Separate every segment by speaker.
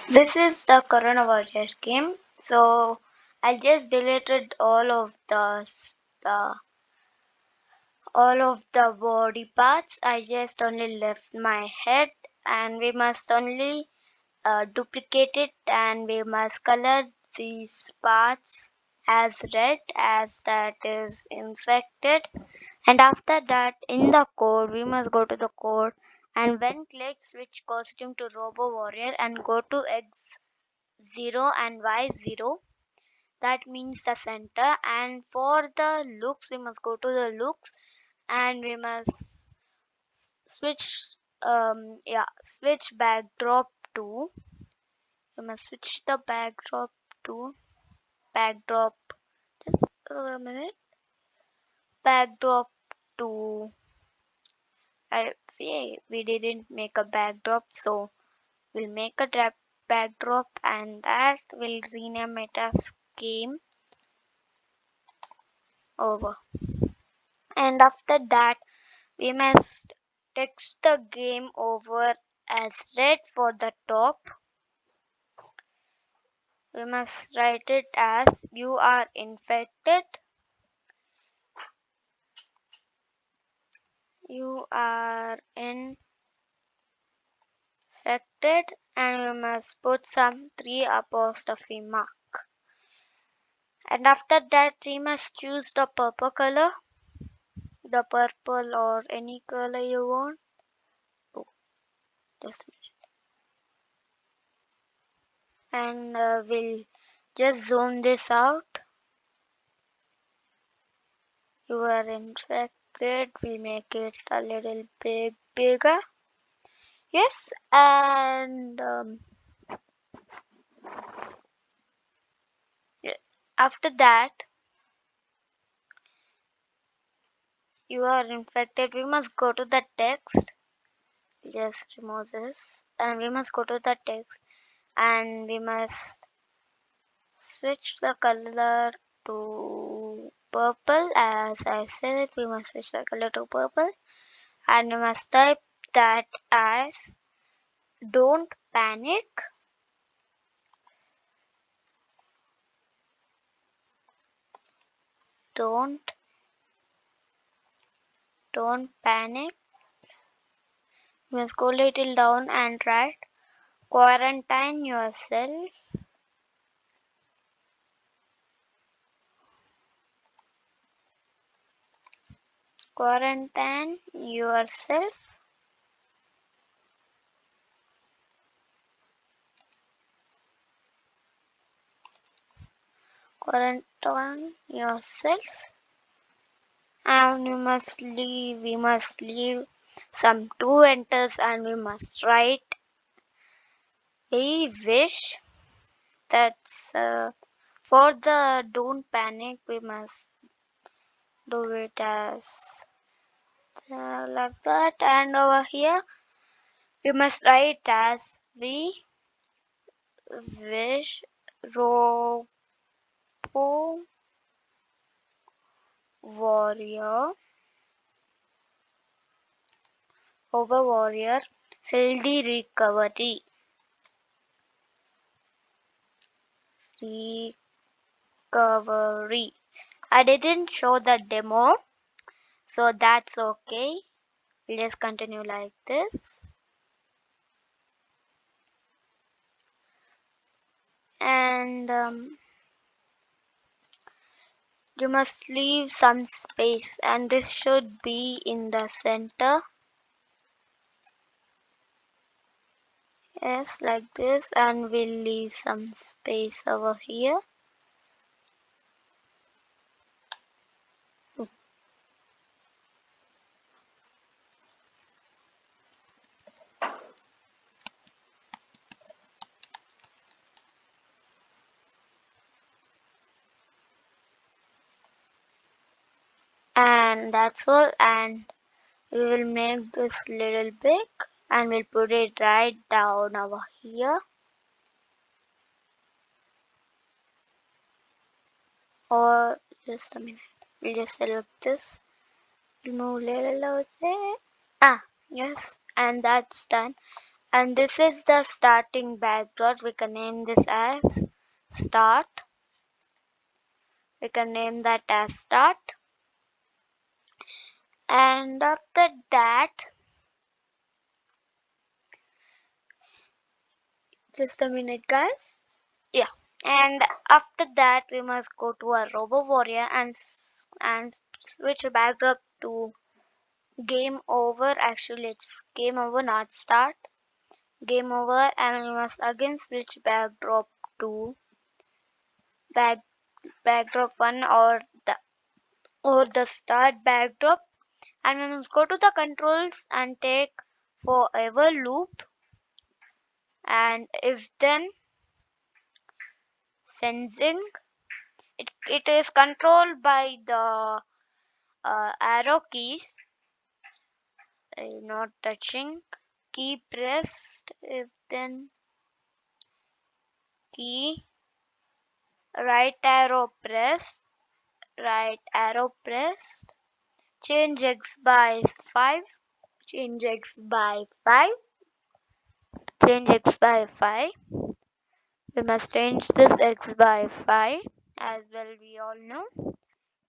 Speaker 1: This is the Corona Warrior game. So I just deleted the all of the body parts. I just only left my head, and we must only duplicate it, and we must color these parts as red as that is infected. And after that, in the code, we must go to the code, and when click switch costume to Robo Warrior and go to X0 and Y0, that means the center. And for the looks, we must go to the looks, and we must switch switch backdrop to we must switch the backdrop to backdrop a minute backdrop to we didn't make a backdrop, so we'll make a backdrop, and that will rename it as game over. And after that, we must text the game over as red. For the top, we must write it as you are infected. You are infected, and we must put some 3 apostrophe mark. And after that, we must choose the purple color, the purple or any color you want. Oh, just and we'll just zoom this out. You are infected. We make it a little bigger. Yes, and after that, you are infected. We must go to the text. Just remove this, and we must go to the text, and we must switch the color to purple. As I said, we must switch the color to purple, and we must type that as don't panic. Don't don't panic. You must go little down and write quarantine yourself. Quarantine yourself. Quarantine yourself. And we must leave some two enters, and we must write a wish. That's for the don't panic. We must do it as like that, and over here we must write as we wish robo warrior over warrior healthy recovery. I didn't show the demo, so that's okay. We'll just continue like this. And you must leave some space, and this should be in the center. Yes, like this, and we'll leave some space over here. And that's all, and we will make this little big, and we'll put it right down over here. Or just a minute, we'll just select this, remove little over there. Yes, and that's done. And this is the starting backdrop. We can name this as start. We can name that as start. And after that, just a minute, guys. Yeah. And after that, we must go to our Robo Warrior and switch backdrop to game over. Actually, it's game over, not start. Game over, and we must again switch backdrop to back backdrop one or the start backdrop, and we must go to the controls and take forever loop, and if then sensing, it is controlled by the arrow keys, not touching, key pressed, if then key, right arrow pressed, right arrow pressed, change x by 5, change x by 5, change x by 5. We must change this x by 5 as well, we all know.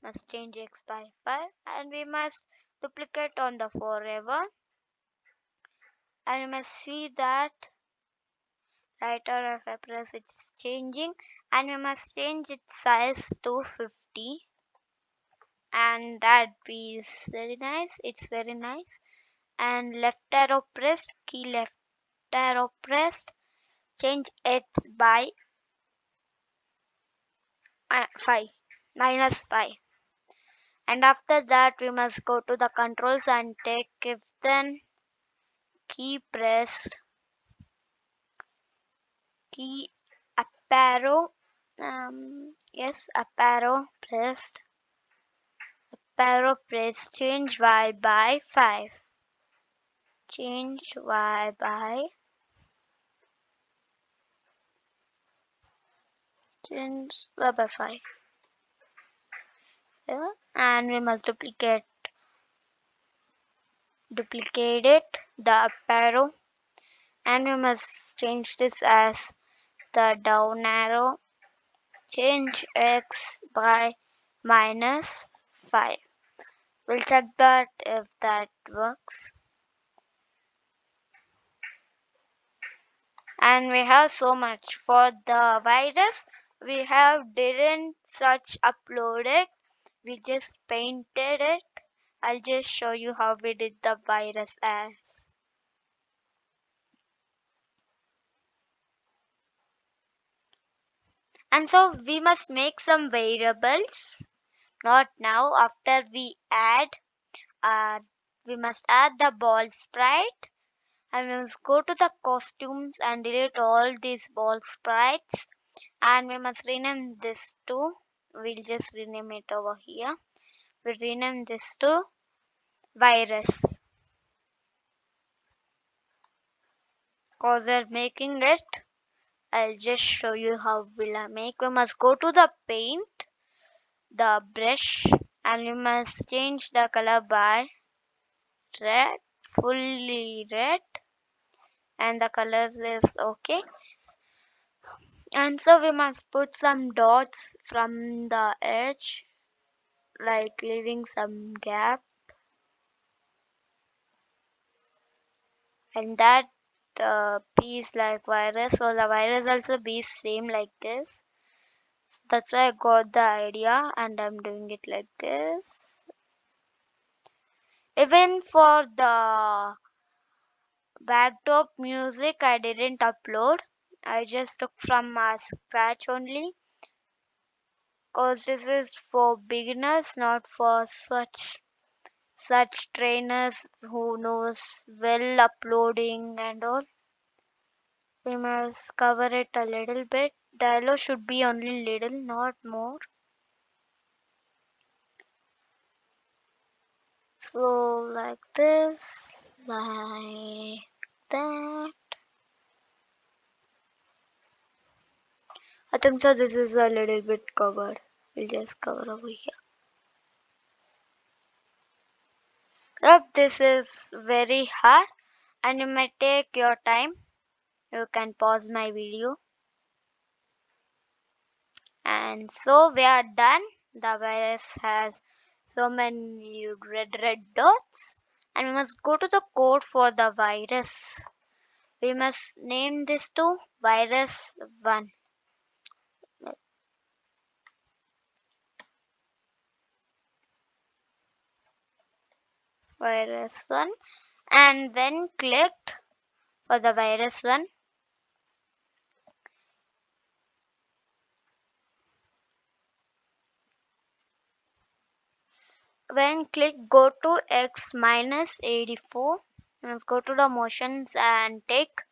Speaker 1: Must change x by 5, and we must duplicate on the forever, and we must see that right arrow if I press it's changing, and we must change its size to 50, and that is very nice, it's very nice. And left arrow pressed, key left arrow pressed, change x by 5 minus 5. And after that we must go to the controls and take if then key pressed, key up arrow, yes, up arrow pressed, change y by 5, change y by, change y by 5. Yeah. And we must duplicate it, the up arrow, and we must change this as the down arrow, change x by minus 5. We'll check that if that works. And we have so much for the virus. We have didn't such upload it, we just painted it. I'll just show you how we did the virus as. And so we must make some variables, not now, after we add, uh, we must add the ball sprite, and we must go to the costumes and delete all these ball sprites, and we must rename this to, we'll just rename it over here, we'll rename this to virus, cause we're making it. I'll just show you how will I make. We must go to the paint, the brush, and we must change the color by red, fully red, and the color is okay. And so we must put some dots from the edge, like leaving some gap, and that piece like virus, so the virus also be same like this. That's why I got the idea, and I'm doing it like this. Even for the backdrop music I didn't upload, I just took from scratch only, cause this is for beginners, not for such trainers who knows well uploading and all. We must cover it a little bit. The yellow should be only little, not more. So like this, like that. I think so this is a little bit covered. We'll just cover over here. Yep, this is very hard. and you may take your time. You can pause my video. And so we are done. The virus has so many red dots, and we must go to the code for the virus. We must name this to virus 1. Virus 1. And when clicked for the virus 1, when click go to x minus 84. Let's go to the motions and take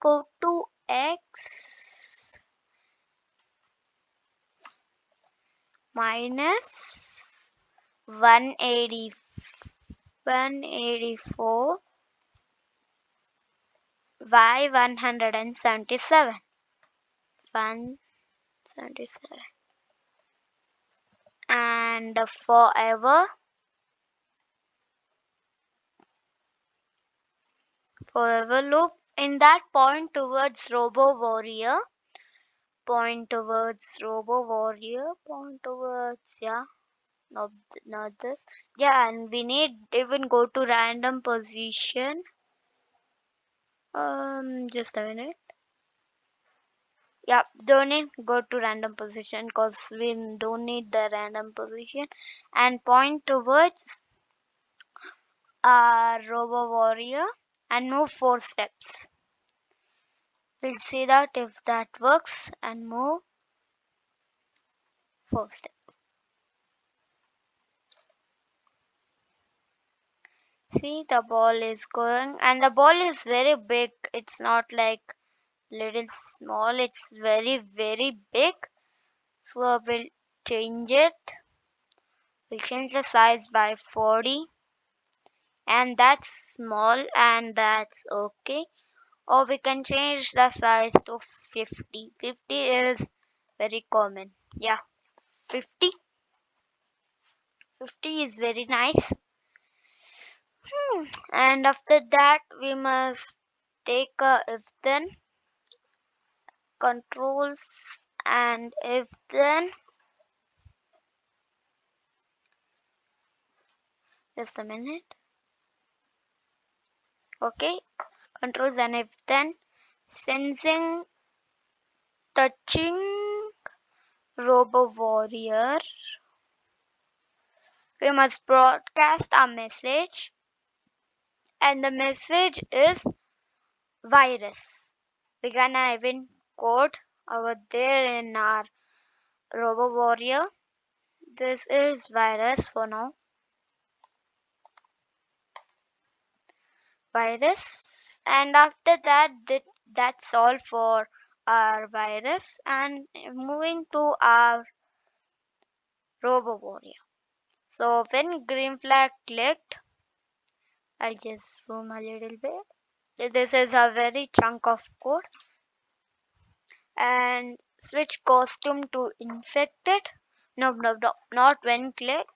Speaker 1: go to x minus 180 184 y 177 177 and forever loop in that point towards robo warrior, point towards, yeah, no, not this, yeah, and we need even go to random position. Just a minute. Yeah, don't need go to random position because we don't need the random position, and point towards our robo warrior and move 4 steps. We'll see that if that works and move 4 steps. See, the ball is going, and the ball is very big. It's not like little small, it's very big. So we'll change it. We'll change the size by 40, and that's small and that's okay. Or we can change the size to 50. 50 is very common. Yeah, 50. 50 is very nice. And after that, we must take a if then controls and if then. Just a minute. Okay, controls and if then sensing touching robo warrior. We must broadcast a message, and the message is virus. We can even code over there in our robo warrior. This is virus for now. Virus, and after that, that's all for our virus. And moving to our robo warrior. So when green flag clicked, I'll just zoom a little bit. This is a very chunk of code, and switch costume to infected. No, not when click.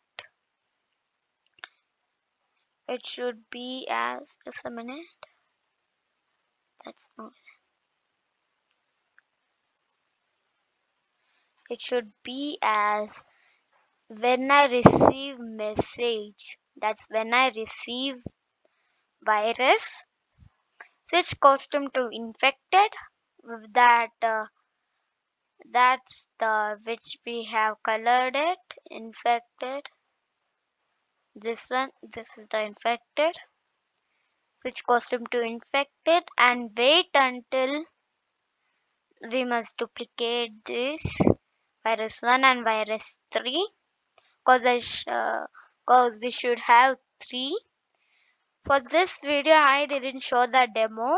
Speaker 1: It should be as, just a minute. That's not. It should be as when I receive message. That's when I receive virus. Switch costume to infected. That that's the which we have colored it. Infected. This one. This is the infected. Switch costume to infected and wait until we must duplicate this virus 1 and virus 3 because we should have 3. For this video I didn't show the demo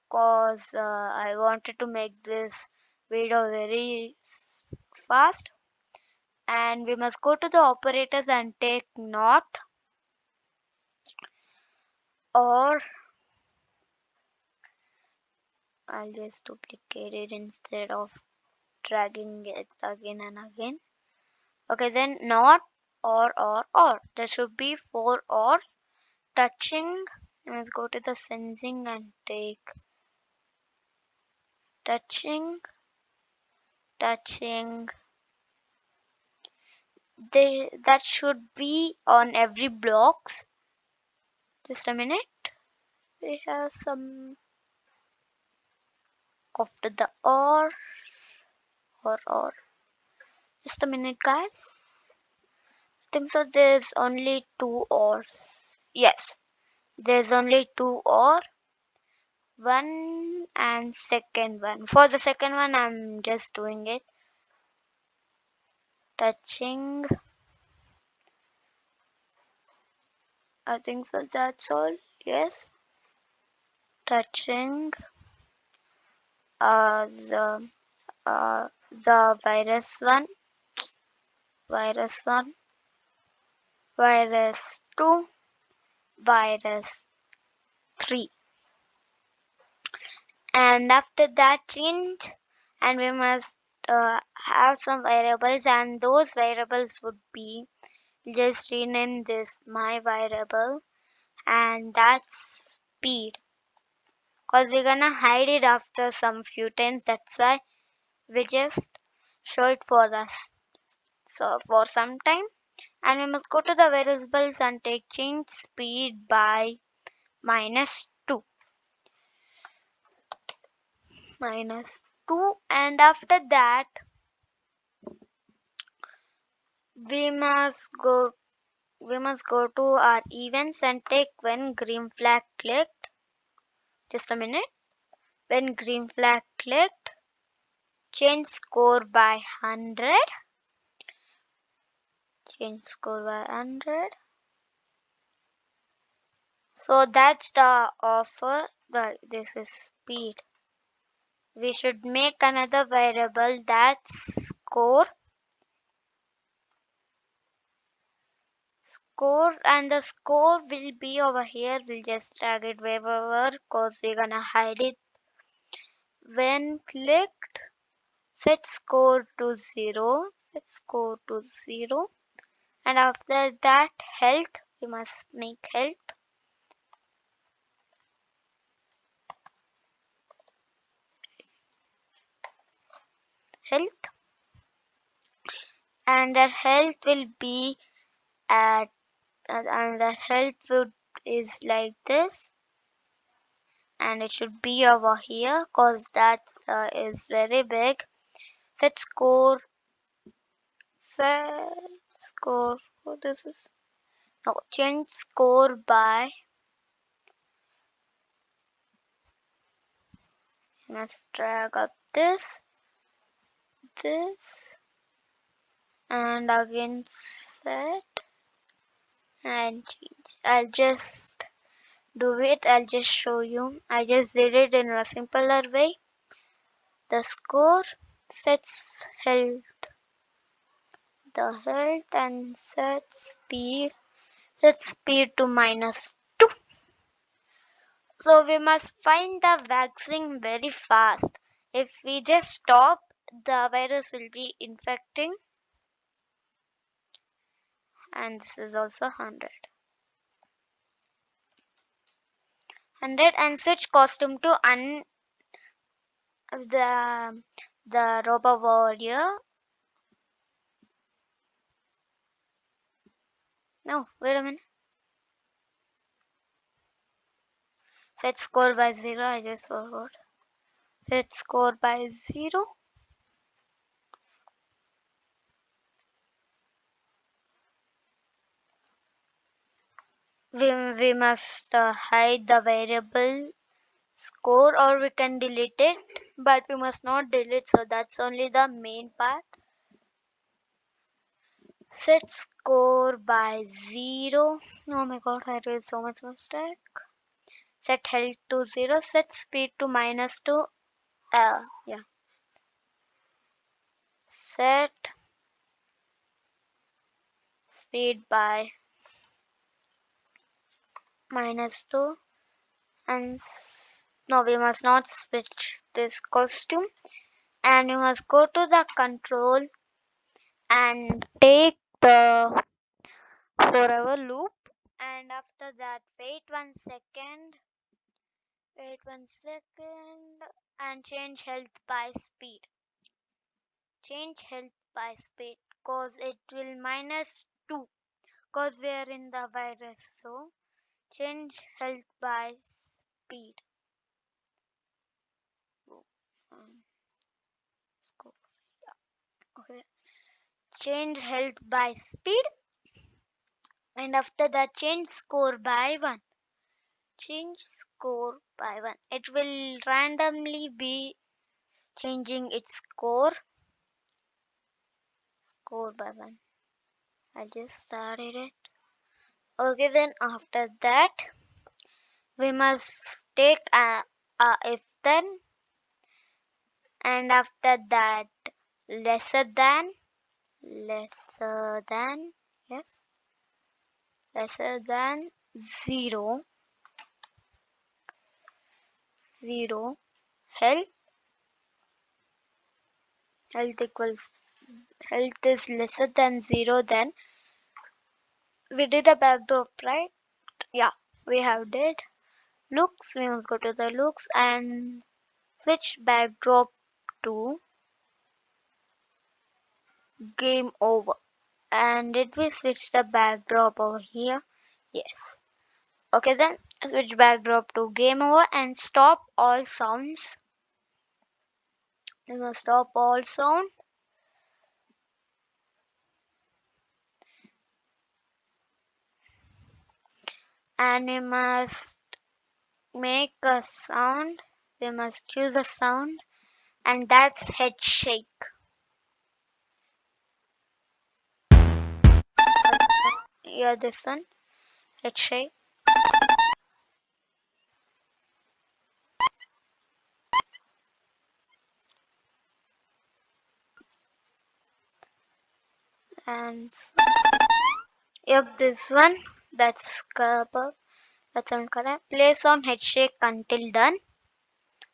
Speaker 1: because I wanted to make this video very fast, and we must go to the operators and take not, or I'll just duplicate it instead of dragging it again and again. Okay, then not, or there should be 4 or touching Let's go to the sensing and take touching, touching. That should be on every blocks. Just a minute. We have some after the or. Just a minute, guys. I think so. There's only two ors. Yes, there's only two or one and second one. For the second one, I'm just doing it. Touching. I think so. That's all. Yes. Touching. Uh, the the virus one, virus one, virus two, virus three, and after that change, and we must have some variables, and those variables would be, just rename this my variable, and that's speed, because we're gonna hide it after some few times. That's why we just show it for us. So for some time, and we must go to the variables and take change speed by -2, -2, and after that we must go we must go to our events and take when green flag clicked. Just a minute. When green flag clicked, change score by 100. Change score by 100. So that's the offer. Well, this is speed. We should make another variable that's score. Score, and the score will be over here. We'll just drag it wherever because we're gonna hide it. When clicked, set score to 0. Set score to 0. And after that, health. We must make health. Health. And our health will be at, and our health would is like this, and it should be over here because that is very big. Set score. Set score. Oh, this is no, change score by, let's drag up this, and again set and change. I'll just do it. I'll just show you. I just did it in a simpler way. The score sets health and set speed to -2. So we must find the vaccine very fast. If we just stop, the virus will be infecting, and this is also 100, and switch costume to the Robo Warrior. No, wait a minute. Set score by 0. I just forgot. Set score by 0. We must hide the variable score, or we can delete it, but we must not delete, so that's only the main part. Set score by 0. Oh my god, I did so much mistake. Set health to 0. Set speed to -2. Yeah. Set speed by -2. And no, we must not switch this costume, and we must go to the control and take the forever loop, And after that, wait 1 second, and change health by speed. Change health by speed, cause it will -2, cause we are in the virus. So change health by speed. Oh, score. Okay. Change health by speed, and after that change score by 1. Change score by 1. It will randomly be changing its score by 1. I just started it. Okay, then after that we must take a if then, and after that lesser than, lesser than, yes, lesser than 0, 0, health, health equals, health is lesser than 0, then we did a backdrop, right? Yeah, we have did. Looks, we must go to the looks and switch backdrop to game over. And did we switch the backdrop over here? Yes. Okay, then switch backdrop to game over and stop all sounds. We must stop all sound, and we must make a sound. We must choose a sound, and that's head shake. Yeah, this one, head shake. And yep, this one, that's correct. That's incorrect. Place on head shake until done,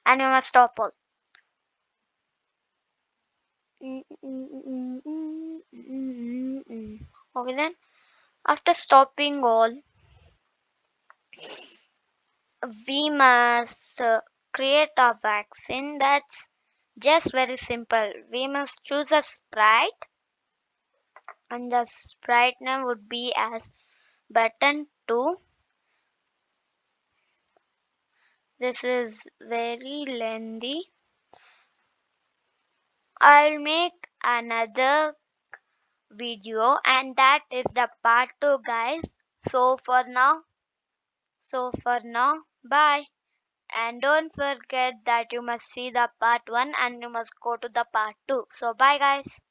Speaker 1: and we must stop all. Okay, then after stopping all, we must create a vaccine. That's just very simple. We must choose a sprite, and the sprite name would be as button 2. This is very lengthy. I'll make another video, and that is the part 2, guys. So for now, bye. And don't forget that you must see the part 1 and you must go to the part 2. So bye, guys.